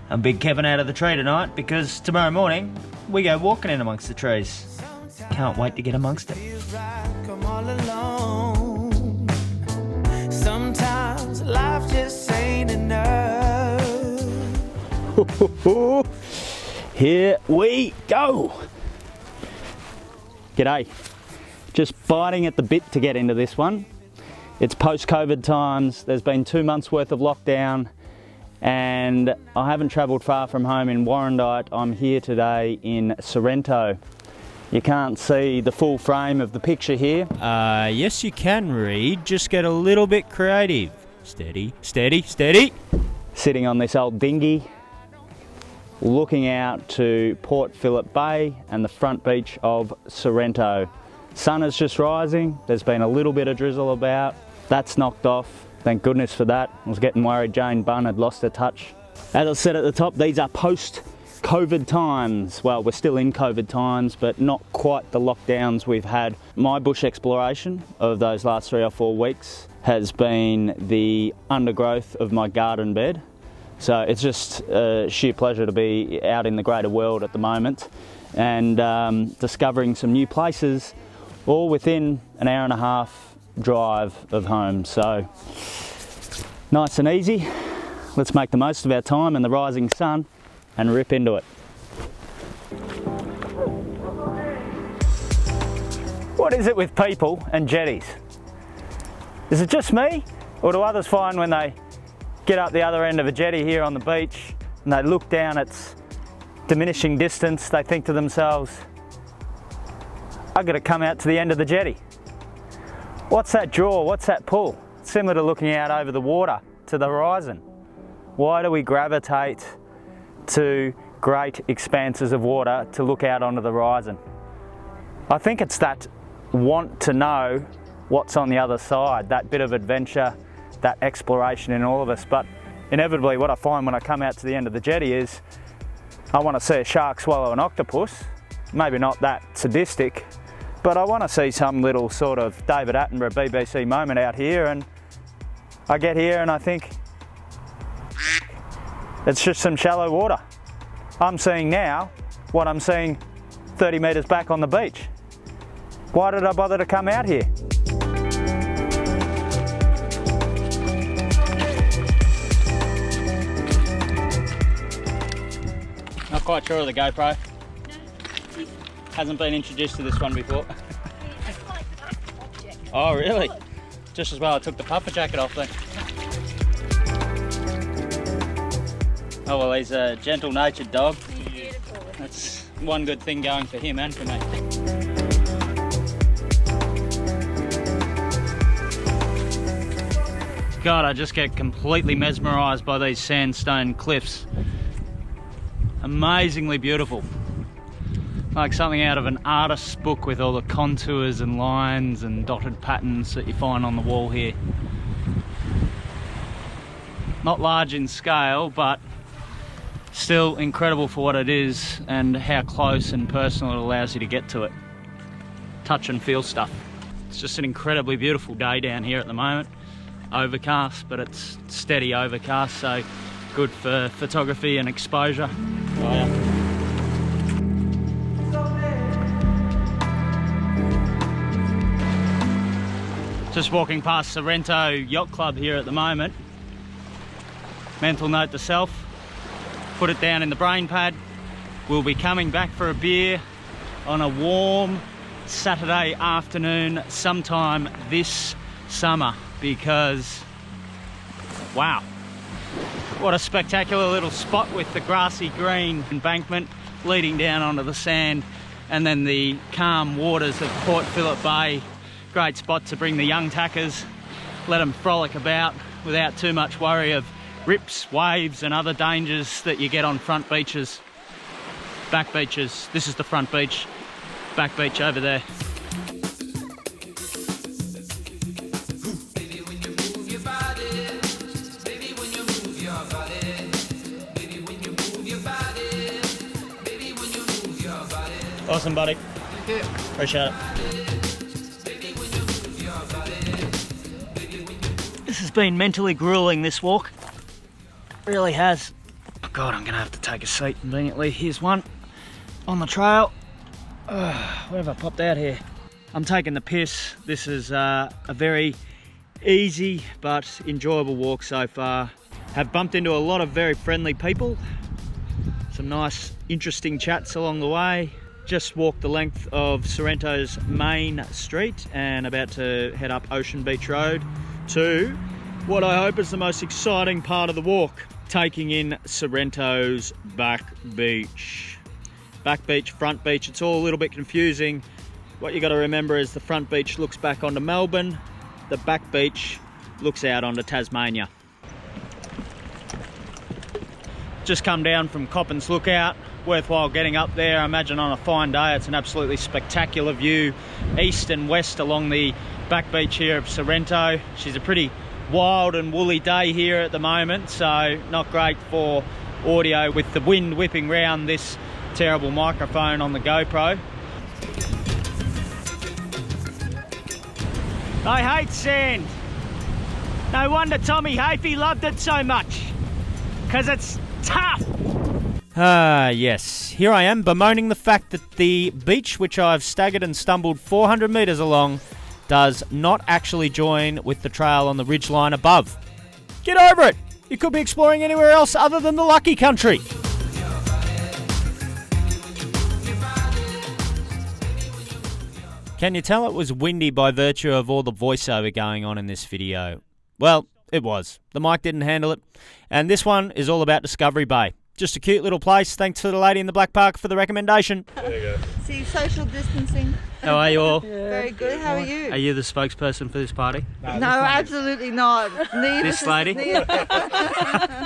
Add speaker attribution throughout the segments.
Speaker 1: I'm Big Kevin out of the tree tonight because tomorrow morning we go walking in amongst the trees. Can't wait to get amongst it.
Speaker 2: Sometimes life just ain't enough.
Speaker 3: Here we go. G'day. Just biting at the bit to get into this one. It's post-COVID times. There's been 2 months worth of lockdown and I haven't travelled far from home in Warrandyte. I'm here today in Sorrento. You can't see the full frame of the picture here.
Speaker 1: Yes you can, Reed. Just get a little bit creative. Steady, steady, steady.
Speaker 3: Sitting on this old dinghy, looking out to Port Phillip Bay and the front beach of Sorrento. Sun is just rising. There's been a little bit of drizzle about. That's knocked off. Thank goodness for that. I was getting worried Jane Bunn had lost her touch. As I said at the top, these are post-COVID times. Well, we're still in COVID times, but not quite the lockdowns we've had. My bush exploration of those last 3 or 4 weeks has been the undergrowth of my garden bed. So it's just a sheer pleasure to be out in the greater world at the moment and discovering some new places, all within an hour and a half drive of home. So nice and easy. Let's make the most of our time in the rising sun and rip into it. What is it with people and jetties? Is it just me, or do others find when they get up the other end of a jetty here on the beach and they look down its diminishing distance, they think to themselves, I've got to come out to the end of the jetty. What's that draw? What's that pull? Similar to looking out over the water to the horizon. Why do we gravitate to great expanses of water to look out onto the horizon? I think it's that want to know what's on the other side, that bit of adventure, that exploration in all of us. But inevitably what I find when I come out to the end of the jetty is I want to see a shark swallow an octopus. Maybe not that sadistic, but I want to see some little sort of David Attenborough BBC moment out here, and I get here and I think it's just some shallow water. I'm seeing now what I'm seeing 30 metres back on the beach. Why did I bother to come out here? Not quite sure of the GoPro. No. Hasn't been introduced to this one before.
Speaker 4: It's like an object.
Speaker 3: Oh really? Just as well I took the puffer jacket off then. Oh well, he's a gentle-natured dog.
Speaker 4: Beautiful.
Speaker 3: That's one good thing going for him and for me. God, I just get completely mesmerised by these sandstone cliffs. Amazingly beautiful. Like something out of an artist's book with all the contours and lines and dotted patterns that you find on the wall here. Not large in scale, but still incredible for what it is and how close and personal it allows you to get to it. Touch and feel stuff. It's just an incredibly beautiful day down here at the moment. Overcast, but it's steady overcast, so good for photography and exposure. Oh, yeah. Just walking past Sorrento Yacht Club here at the moment. Mental note to self, put it down in the brain pad. We'll be coming back for a beer on a warm Saturday afternoon sometime this summer, because wow, what a spectacular little spot with the grassy green embankment leading down onto the sand and then the calm waters of Port Phillip Bay. Great spot to bring the young tackers, let them frolic about without too much worry of rips, waves and other dangers that you get on front beaches, back beaches. This is the front beach, back beach over there. Awesome, buddy. Thank you. Appreciate it. This has been mentally grueling, this walk. Really has.
Speaker 1: God, I'm gonna have to take a seat conveniently. Here's one on the trail. Where have I popped out here? I'm taking the piss. This is a very easy but enjoyable walk so far. Have bumped into a lot of very friendly people. Some nice, interesting chats along the way. Just walked the length of Sorrento's main street and about to head up Ocean Beach Road to what I hope is the most exciting part of the walk, taking in Sorrento's back beach. Back beach, front beach, it's all a little bit confusing. What you got to remember is the front beach looks back onto Melbourne, the back beach looks out onto Tasmania. Just come down from Coppins Lookout, worthwhile getting up there. I imagine on a fine day it's an absolutely spectacular view east and west along the back beach here of Sorrento. She's a pretty wild and woolly day here at the moment, so not great for audio with the wind whipping round this terrible microphone on the GoPro. I hate sand. No wonder Tommy Hafey loved it so much, because it's tough. Yes, here I am bemoaning the fact that the beach, which I've staggered and stumbled 400 metres along, does not actually join with the trail on the ridgeline above. Get over it! You could be exploring anywhere else other than the lucky country. Can you tell it was windy by virtue of all the voiceover going on in this video? Well, it was. The mic didn't handle it. And this one is all about Discovery Bay. Just a cute little place. Thanks to the lady in the black park for the recommendation.
Speaker 5: There you go.
Speaker 6: See, social distancing.
Speaker 1: How are you all?
Speaker 6: Very good. How are you?
Speaker 1: Are you the spokesperson for this party?
Speaker 6: No, absolutely not. Neither
Speaker 1: This lady?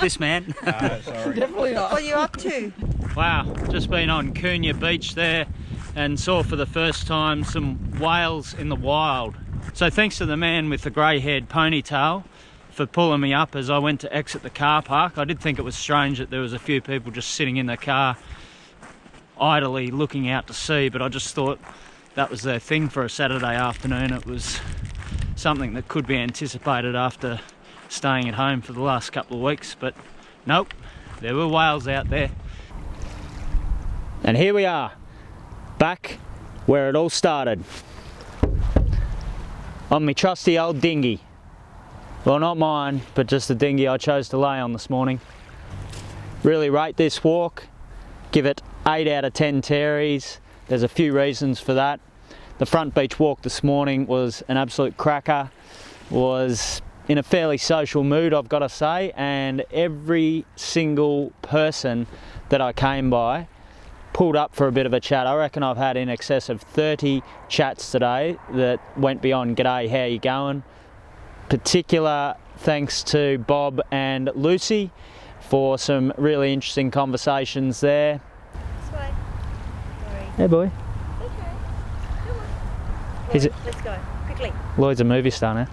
Speaker 1: This man?
Speaker 5: Sorry.
Speaker 6: Definitely not. What are you up to?
Speaker 1: Wow, just been on Koonya Beach there and saw for the first time some whales in the wild. So thanks to the man with the grey-haired ponytail for pulling me up as I went to exit the car park. I did think it was strange that there was a few people just sitting in the car idly looking out to sea, but I just thought that was their thing for a Saturday afternoon. It was something that could be anticipated after staying at home for the last couple of weeks, but nope, there were whales out there. And here we are, back where it all started, on my trusty old dinghy. Well, not mine, but just the dinghy I chose to lay on this morning. Really rate this walk, give it 8 out of 10 terries. There's a few reasons for that. The front beach walk this morning was an absolute cracker, was in a fairly social mood, I've got to say, and every single person that I came by pulled up for a bit of a chat. I reckon I've had in excess of 30 chats today that went beyond "G'day, how you going?" Particular thanks to Bob and Lucy for some really interesting conversations there.
Speaker 4: This way. Sorry.
Speaker 1: Hey boy.
Speaker 4: Okay. Come on.
Speaker 1: Is it-
Speaker 4: Let's go. Quickly.
Speaker 1: Lloyd's a movie star now.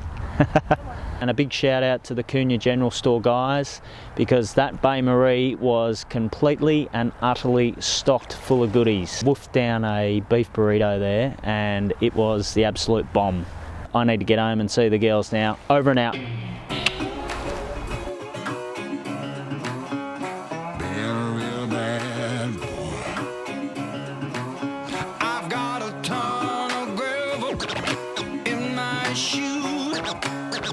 Speaker 1: And a big shout out to the Koonya General Store guys, because that Bay Marie was completely and utterly stocked full of goodies. Woofed down a beef burrito there and it was the absolute bomb. I need to get home and see the girls now. Over and out.
Speaker 2: I've got a ton of gravel in my shoes,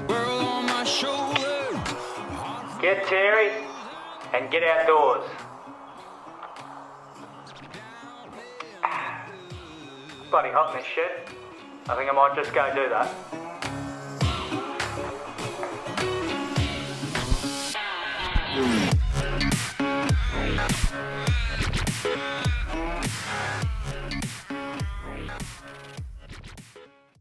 Speaker 2: world on my shoulder.
Speaker 1: Get Terry and get outdoors. Bloody hot in this shit. I think I might just go do that.